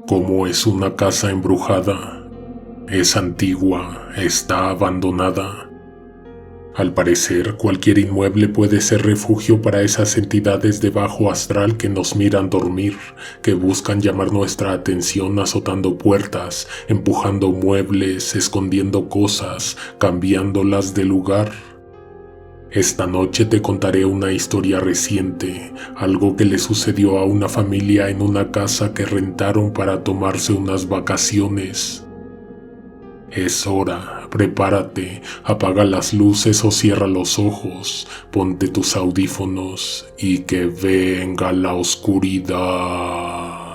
¿Cómo es una casa embrujada? Es antigua, está abandonada. Al parecer, cualquier inmueble puede ser refugio para esas entidades de bajo astral que nos miran dormir, que buscan llamar nuestra atención azotando puertas, empujando muebles, escondiendo cosas, cambiándolas de lugar. Esta noche te contaré una historia reciente, algo que le sucedió a una familia en una casa que rentaron para tomarse unas vacaciones. Es hora, prepárate, apaga las luces o cierra los ojos, ponte tus audífonos y que venga la oscuridad.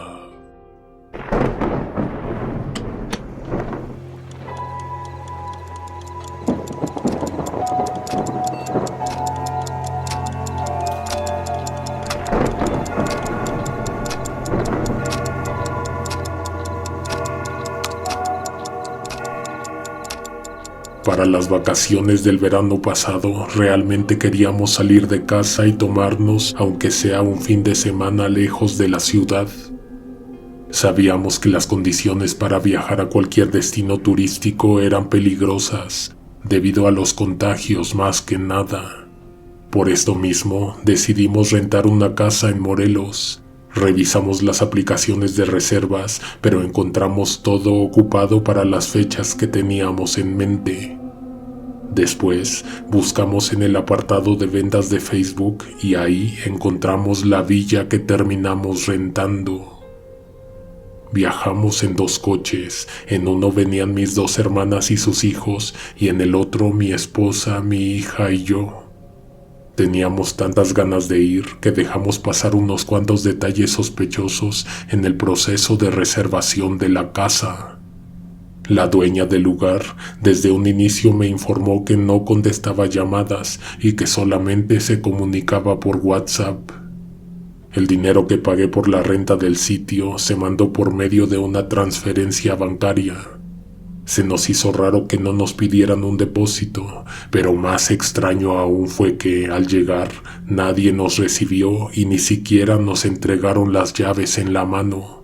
Para las vacaciones del verano pasado, realmente queríamos salir de casa y tomarnos, aunque sea un fin de semana lejos de la ciudad. Sabíamos que las condiciones para viajar a cualquier destino turístico eran peligrosas, debido a los contagios más que nada. Por esto mismo, decidimos rentar una casa en Morelos. Revisamos las aplicaciones de reservas, pero encontramos todo ocupado para las fechas que teníamos en mente. Después, buscamos en el apartado de ventas de Facebook y ahí encontramos la villa que terminamos rentando. Viajamos en 2 coches, en uno venían mis 2 hermanas y sus hijos, y en el otro mi esposa, mi hija y yo. Teníamos tantas ganas de ir que dejamos pasar unos cuantos detalles sospechosos en el proceso de reservación de la casa. La dueña del lugar desde un inicio me informó que no contestaba llamadas y que solamente se comunicaba por WhatsApp. El dinero que pagué por la renta del sitio se mandó por medio de una transferencia bancaria. Se nos hizo raro que no nos pidieran un depósito, pero más extraño aún fue que, al llegar, nadie nos recibió y ni siquiera nos entregaron las llaves en la mano.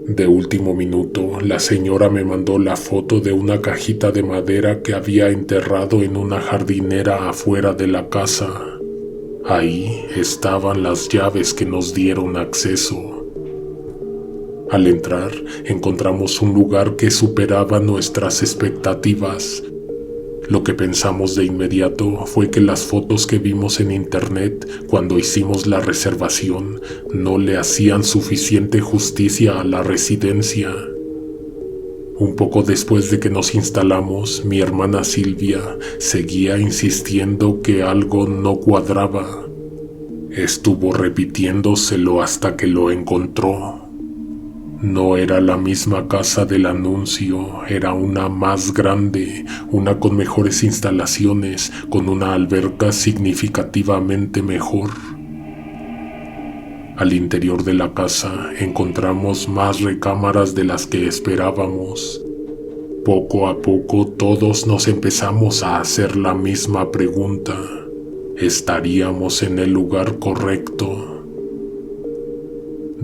De último minuto, la señora me mandó la foto de una cajita de madera que había enterrado en una jardinera afuera de la casa. Ahí estaban las llaves que nos dieron acceso. Al entrar, encontramos un lugar que superaba nuestras expectativas. Lo que pensamos de inmediato fue que las fotos que vimos en internet cuando hicimos la reservación no le hacían suficiente justicia a la residencia. Un poco después de que nos instalamos, mi hermana Silvia seguía insistiendo que algo no cuadraba. Estuvo repitiéndoselo hasta que lo encontró. No era la misma casa del anuncio, era una más grande, una con mejores instalaciones, con una alberca significativamente mejor. Al interior de la casa encontramos más recámaras de las que esperábamos. Poco a poco todos nos empezamos a hacer la misma pregunta: ¿estaríamos en el lugar correcto?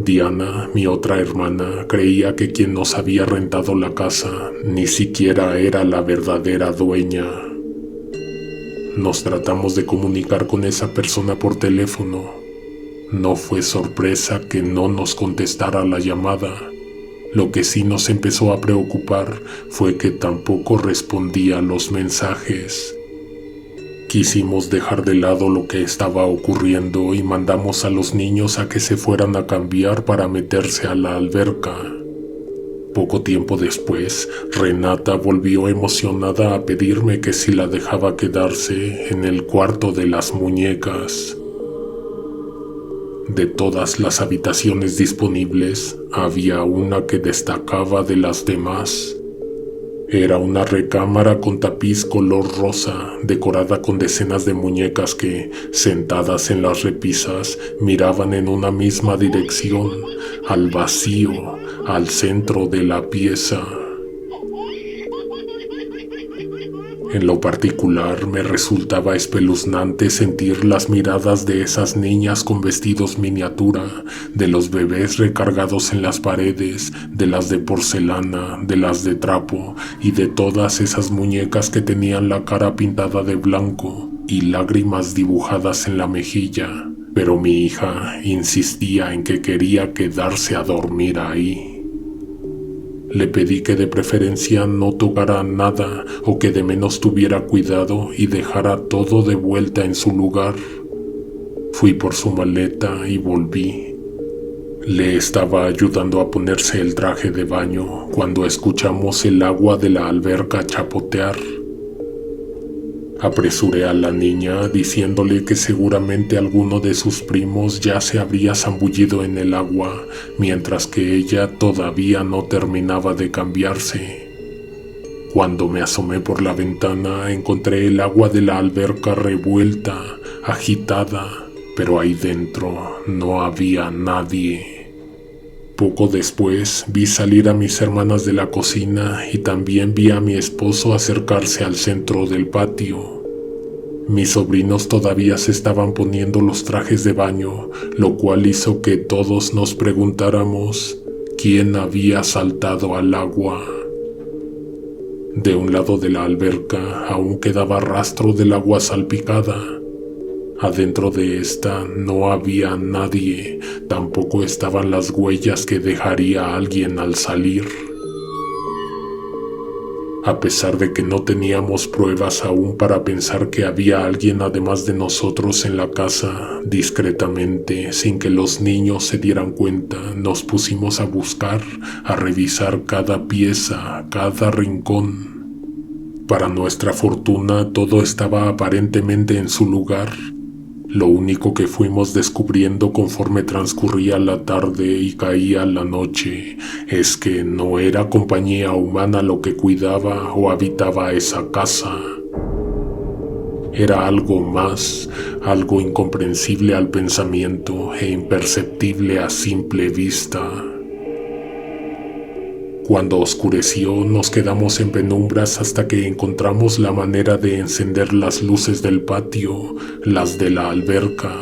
Diana, mi otra hermana, creía que quien nos había rentado la casa ni siquiera era la verdadera dueña. Nos tratamos de comunicar con esa persona por teléfono. No fue sorpresa que no nos contestara la llamada. Lo que sí nos empezó a preocupar fue que tampoco respondía los mensajes. Quisimos dejar de lado lo que estaba ocurriendo y mandamos a los niños a que se fueran a cambiar para meterse a la alberca. Poco tiempo después, Renata volvió emocionada a pedirme que si la dejaba quedarse en el cuarto de las muñecas. De todas las habitaciones disponibles, había una que destacaba de las demás. Era una recámara con tapiz color rosa, decorada con decenas de muñecas que, sentadas en las repisas, miraban en una misma dirección, al vacío, al centro de la pieza. En lo particular, me resultaba espeluznante sentir las miradas de esas niñas con vestidos miniatura, de los bebés recargados en las paredes, de las de porcelana, de las de trapo y de todas esas muñecas que tenían la cara pintada de blanco y lágrimas dibujadas en la mejilla. Pero mi hija insistía en que quería quedarse a dormir ahí. Le pedí que de preferencia no tocara nada o que de menos tuviera cuidado y dejara todo de vuelta en su lugar. Fui por su maleta y volví. Le estaba ayudando a ponerse el traje de baño cuando escuchamos el agua de la alberca chapotear. Apresuré a la niña diciéndole que seguramente alguno de sus primos ya se habría zambullido en el agua, mientras que ella todavía no terminaba de cambiarse. Cuando me asomé por la ventana encontré el agua de la alberca revuelta, agitada, pero ahí dentro no había nadie. Poco después vi salir a mis hermanas de la cocina y también vi a mi esposo acercarse al centro del patio. Mis sobrinos todavía se estaban poniendo los trajes de baño, lo cual hizo que todos nos preguntáramos quién había saltado al agua. De un lado de la alberca aún quedaba rastro del agua salpicada. Adentro de esta no había nadie, tampoco estaban las huellas que dejaría alguien al salir. A pesar de que no teníamos pruebas aún para pensar que había alguien además de nosotros en la casa, discretamente, sin que los niños se dieran cuenta, nos pusimos a buscar, a revisar cada pieza, cada rincón. Para nuestra fortuna, todo estaba aparentemente en su lugar. Lo único que fuimos descubriendo conforme transcurría la tarde y caía la noche es que no era compañía humana lo que cuidaba o habitaba esa casa. Era algo más, algo incomprensible al pensamiento e imperceptible a simple vista. Cuando oscureció, nos quedamos en penumbras hasta que encontramos la manera de encender las luces del patio, las de la alberca.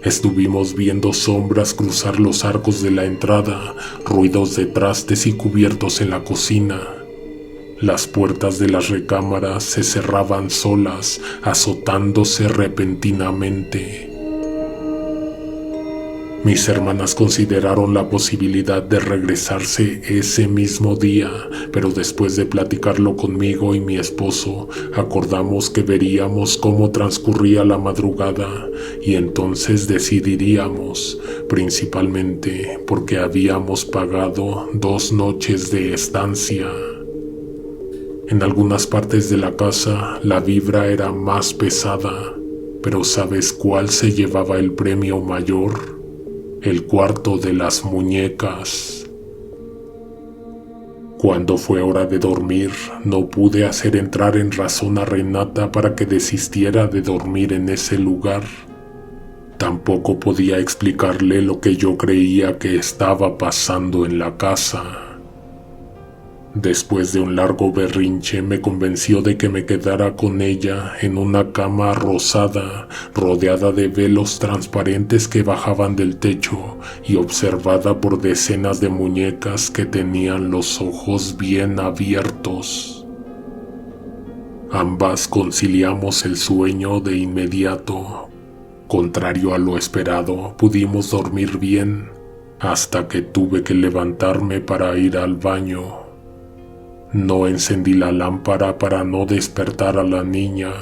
Estuvimos viendo sombras cruzar los arcos de la entrada, ruidos de trastes y cubiertos en la cocina. Las puertas de las recámaras se cerraban solas, azotándose repentinamente. Mis hermanas consideraron la posibilidad de regresarse ese mismo día, pero después de platicarlo conmigo y mi esposo, acordamos que veríamos cómo transcurría la madrugada y entonces decidiríamos, principalmente porque habíamos pagado 2 noches de estancia. En algunas partes de la casa la vibra era más pesada, pero ¿sabes cuál se llevaba el premio mayor? El cuarto de las muñecas. Cuando fue hora de dormir, no pude hacer entrar en razón a Renata para que desistiera de dormir en ese lugar. Tampoco podía explicarle lo que yo creía que estaba pasando en la casa. Después de un largo berrinche me convenció de que me quedara con ella en una cama rosada, rodeada de velos transparentes que bajaban del techo y observada por decenas de muñecas que tenían los ojos bien abiertos. Ambas conciliamos el sueño de inmediato. Contrario a lo esperado, pudimos dormir bien, hasta que tuve que levantarme para ir al baño. No encendí la lámpara para no despertar a la niña.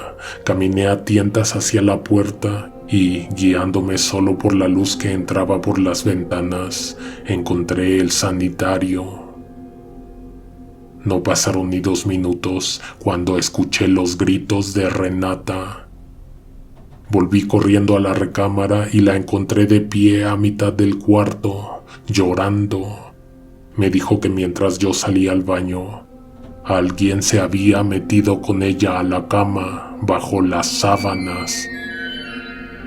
Caminé a tientas hacia la puerta y, guiándome solo por la luz que entraba por las ventanas, encontré el sanitario. No pasaron ni 2 minutos cuando escuché los gritos de Renata. Volví corriendo a la recámara y la encontré de pie a mitad del cuarto, llorando. Me dijo que mientras yo salía al baño, alguien se había metido con ella a la cama, bajo las sábanas.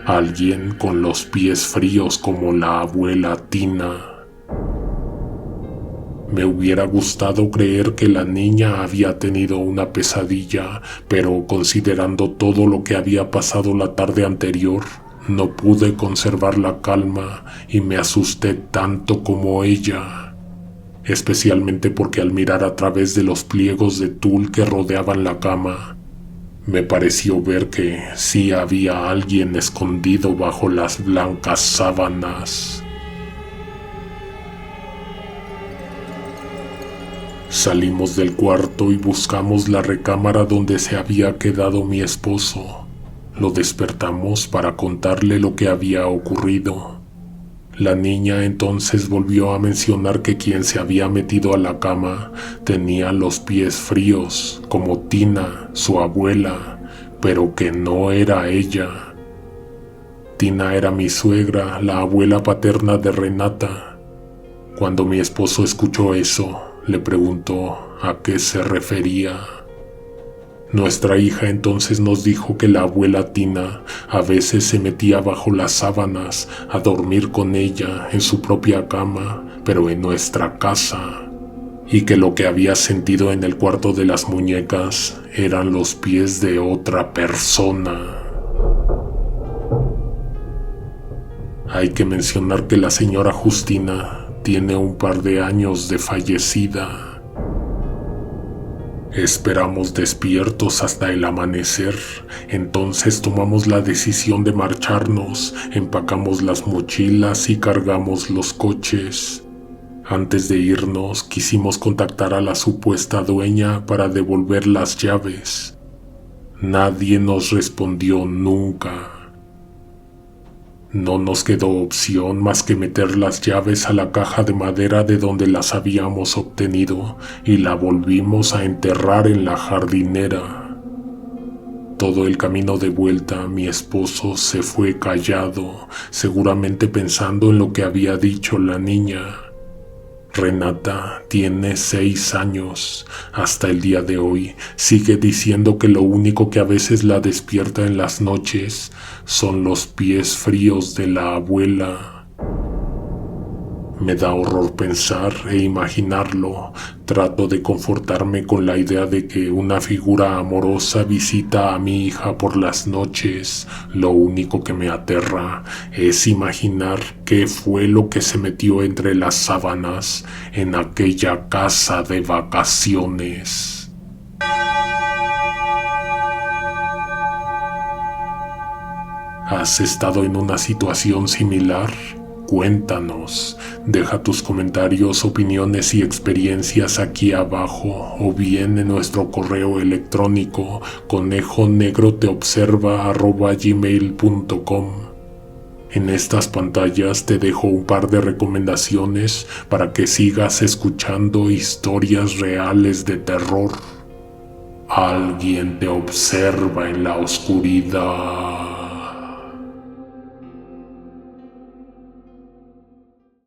Alguien con los pies fríos como la abuela Tina. Me hubiera gustado creer que la niña había tenido una pesadilla, pero considerando todo lo que había pasado la tarde anterior, no pude conservar la calma y me asusté tanto como ella, especialmente porque al mirar a través de los pliegos de tul que rodeaban la cama, me pareció ver que sí había alguien escondido bajo las blancas sábanas. Salimos del cuarto y buscamos la recámara donde se había quedado mi esposo. Lo despertamos para contarle lo que había ocurrido. La niña entonces volvió a mencionar que quien se había metido a la cama tenía los pies fríos, como Tina, su abuela, pero que no era ella. Tina era mi suegra, la abuela paterna de Renata. Cuando mi esposo escuchó eso, le preguntó a qué se refería. Nuestra hija entonces nos dijo que la abuela Tina a veces se metía bajo las sábanas a dormir con ella en su propia cama, pero en nuestra casa, y que lo que había sentido en el cuarto de las muñecas eran los pies de otra persona. Hay que mencionar que la señora Justina tiene un par de años de fallecida. Esperamos despiertos hasta el amanecer, entonces tomamos la decisión de marcharnos, empacamos las mochilas y cargamos los coches. Antes de irnos, quisimos contactar a la supuesta dueña para devolver las llaves. Nadie nos respondió nunca. No nos quedó opción más que meter las llaves a la caja de madera de donde las habíamos obtenido y la volvimos a enterrar en la jardinera. Todo el camino de vuelta mi esposo se fue callado, seguramente pensando en lo que había dicho la niña. Renata tiene 6 años. Hasta el día de hoy sigue diciendo que lo único que a veces la despierta en las noches son los pies fríos de la abuela. Me da horror pensar e imaginarlo. Trato de confortarme con la idea de que una figura amorosa visita a mi hija por las noches. Lo único que me aterra es imaginar qué fue lo que se metió entre las sábanas en aquella casa de vacaciones. ¿Has estado en una situación similar? Cuéntanos, deja tus comentarios, opiniones y experiencias aquí abajo o bien en nuestro correo electrónico conejonegroteobserva@gmail.com. En estas pantallas te dejo un par de recomendaciones para que sigas escuchando historias reales de terror. Alguien te observa en la oscuridad.